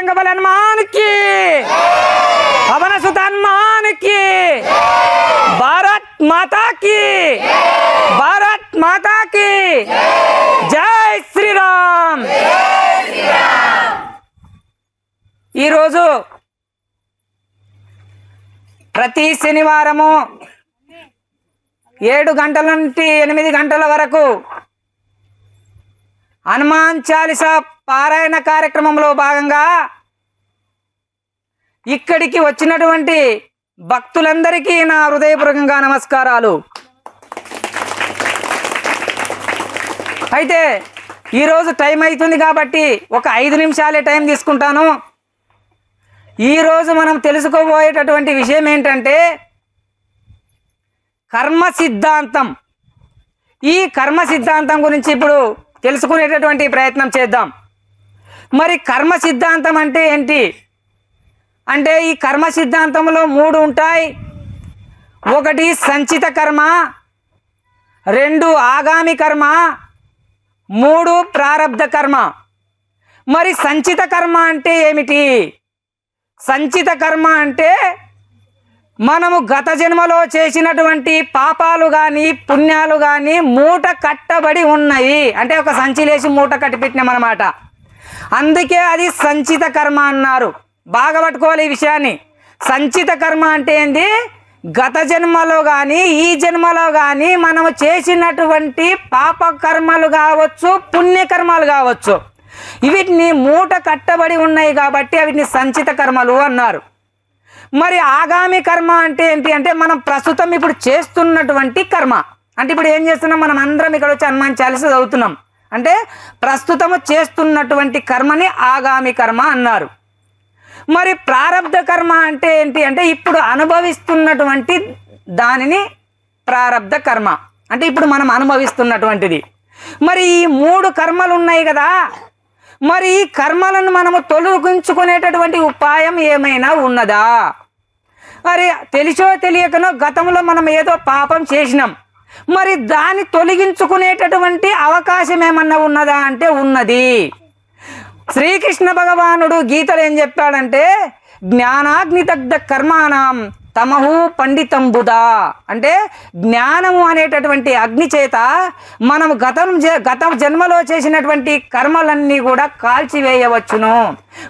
बजरंग बल हनुमान की, पवन सुत हनुमान की, भारत माता की, भारत माता की जय श्री राम। ఈ రోజు ప్రతి శనివారము 7 గంటల నుండి 8 గంటల వరకు హనుమాన్ చాలీసా పారాయణ కార్యక్రమంలో భాగంగా ఇక్కడికి వచ్చినటువంటి భక్తులందరికీ నా హృదయపూర్వకంగా నమస్కారాలు। అయితే ఈరోజు టైం అవుతుంది కాబట్టి ఒక 5 నిమిషాలే టైం తీసుకుంటాను। ఈరోజు మనం తెలుసుకోబోయేటటువంటి విషయం ఏంటంటే కర్మ సిద్ధాంతం। ఈ కర్మ సిద్ధాంతం గురించి ఇప్పుడు తెలుసుకునేటటువంటి ప్రయత్నం చేద్దాం। మరి కర్మ సిద్ధాంతం అంటే ఏంటి అంటే ఈ కర్మ సిద్ధాంతంలో 3 ఉంటాయి। 1 సంచిత కర్మ, 2 ఆగామి కర్మ, 3 ప్రారబ్ధ కర్మ। మరి సంచిత కర్మ అంటే ఏమిటి? సంచిత కర్మ అంటే మనము గత జన్మలో చేసినటువంటి పాపాలు కానీ పుణ్యాలు కానీ మూట కట్టబడి ఉన్నాయి, అంటే ఒక సంచిలేసి మూట కట్టి పెట్టినామన్నమాట। అందుకే అది సంచిత కర్మ అన్నారు। బాగా పట్టుకోవాలి ఈ విషయాన్ని। సంచిత కర్మ అంటే ఏంది? గత జన్మలో కానీ ఈ జన్మలో కానీ మనము చేసినటువంటి పాప కర్మలు కావచ్చు, పుణ్యకర్మలు కావచ్చు, వీటిని మూట కట్టబడి ఉన్నాయి కాబట్టి వీటిని సంచిత కర్మలు అన్నారు। మరి ఆగామి కర్మ అంటే ఏంటి అంటే మనం ప్రస్తుతం ఇప్పుడు చేస్తున్నటువంటి కర్మ। అంటే ఇప్పుడు ఏం చేస్తున్నాం? మనం అందరం ఇక్కడ వచ్చి హనుమాన్ చాలీసా చదువుతున్నాం, అంటే ప్రస్తుతము చేస్తున్నటువంటి కర్మని ఆగామి కర్మ అన్నారు। మరి ప్రారబ్ధ కర్మ అంటే ఏంటి అంటే ఇప్పుడు అనుభవిస్తున్నటువంటి దానిని ప్రారబ్ధ కర్మ, అంటే ఇప్పుడు మనం అనుభవిస్తున్నటువంటిది। మరి ఈ 3 కర్మలు ఉన్నాయి కదా, మరి ఈ కర్మలను మనము తొలగించుకునేటటువంటి ఉపాయం ఏమైనా ఉన్నదా? మరి తెలిసో తెలియకనో గతంలో మనం ఏదో పాపం చేసినాం, మరి దాన్ని తొలగించుకునేటటువంటి అవకాశం ఏమన్నా ఉన్నదా అంటే ఉన్నది। శ్రీకృష్ణ భగవానుడు గీతలో ఏం చెప్పాడంటే జ్ఞానాగ్నిదగ్ధ కర్మాణం తమహు పండితం బుధా, అంటే జ్ఞానము అనేటటువంటి అగ్ని చేత మనం గత జన్మలో చేసినటువంటి కర్మలన్నీ కూడా కాల్చివేయవచ్చును।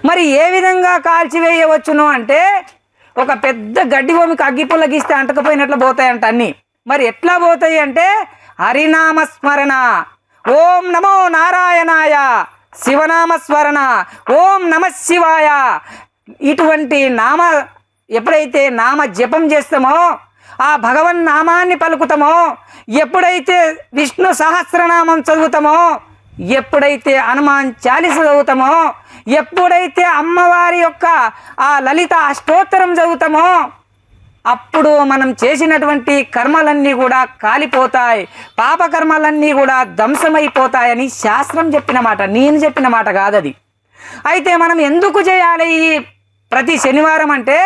మరి ఏ విధంగా కాల్చివేయవచ్చును అంటే ఒక పెద్ద గడ్డి భూమికి అగ్గిపుల్ల గీస్తే అంటకపోయినట్లు పోతాయంట అన్నీ। మరి ఎట్లా పోతాయి అంటే హరినామస్మరణ, ఓం నమో నారాయణాయ, శివనామస్మరణ, ఓం నమ శివాయ, ఇటువంటి ఎప్పుడైతే నామ జపం చేస్తామో, ఆ భగవన్ నామాన్ని పలుకుతామో, ఎప్పుడైతే విష్ణు సహస్రనామం చదువుతామో, ఎప్పుడైతే హనుమాన్ చాలీసా చదువుతామో, ఎప్పుడైతే అమ్మవారి యొక్క ఆ లలిత అష్టోత్తరం చదువుతామో, అప్పుడు మనం చేసినటువంటి కర్మలన్నీ కూడా కాలిపోతాయి, పాపకర్మలన్నీ కూడా ధ్వంసమైపోతాయని శాస్త్రం చెప్పిన మాట, నేను చెప్పిన మాట కాదది। అయితే మనం ఎందుకు చేయాలి ఈ ప్రతి శనివారం అంటే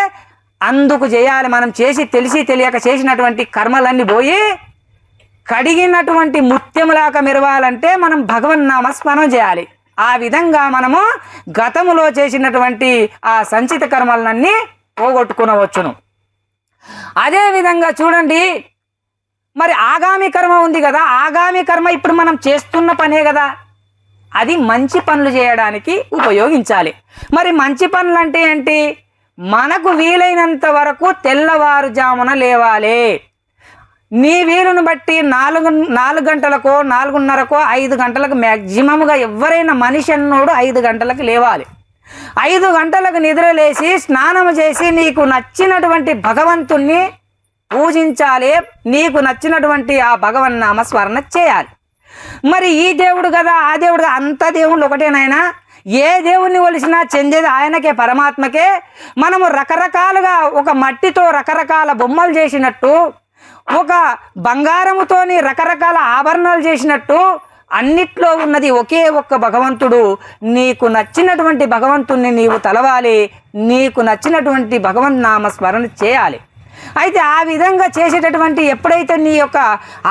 అందుకు చేయాలి। మనం తెలిసి తెలియక చేసినటువంటి కర్మలన్నీ పోయి కడిగినటువంటి ముత్యములాగా మెరవాలంటే మనం భగవన్నామ స్మరణ చేయాలి। ఆ విధంగా మనము గతములో చేసినటువంటి ఆ సంచిత కర్మలన్నీ పోగొట్టుకునవచ్చును। అదే విధంగా చూడండి, మరి ఆగామి కర్మ ఉంది కదా, ఆగామి కర్మ ఇప్పుడు మనం చేస్తున్న పనే కదా, అది మంచి పనులు చేయడానికి ఉపయోగించాలి। మరి మంచి పనులు అంటే ఏంటి? మనకు వీలైనంత వరకు తెల్లవారుజామున లేవాలి। నీ వీలును బట్టి 4 గంటలకో 4:30కో 5 గంటలకు మ్యాక్సిమంగా ఎవరైనా మనిషి అన్నోడు 5 గంటలకు లేవాలి। 5 గంటలకు నిద్రలేసి స్నానం చేసి నీకు నచ్చినటువంటి భగవంతుణ్ణి పూజించాలి, నీకు నచ్చినటువంటి ఆ భగవన్నామ స్మరణ చేయాలి। మరి ఈ దేవుడు కదా ఆ దేవుడు అంత దేవుళ్ళు ఒకటేనాయనా, ఏ దేవుణ్ణి కొలిసినా చెందేది ఆయనకే, పరమాత్మకే। మనము రకరకాలుగా ఒక మట్టితో రకరకాల బొమ్మలు చేసినట్టు, ఒక బంగారముతోని రకరకాల ఆభరణాలు చేసినట్టు అన్నిట్లో ఉన్నది ఒకే ఒక్క భగవంతుడు। నీకు నచ్చినటువంటి భగవంతుణ్ణి నీవు తలవాలి, నీకు నచ్చినటువంటి భగవన్నామ స్మరణ చేయాలి। అయితే ఆ విధంగా చేసేటటువంటి ఎప్పుడైతే నీ యొక్క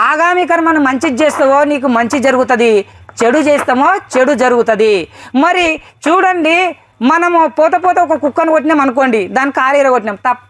ఆగామి కర్మను మంచి చేస్తావో నీకు మంచి జరుగుతుంది, చెడు చేస్తామో చెడు జరుగుతుంది। మరి చూడండి, మనము పోత పోత ఒక కుక్కను కొట్టినాం అనుకోండి, దాని కాలు ఎరగొట్టినాం,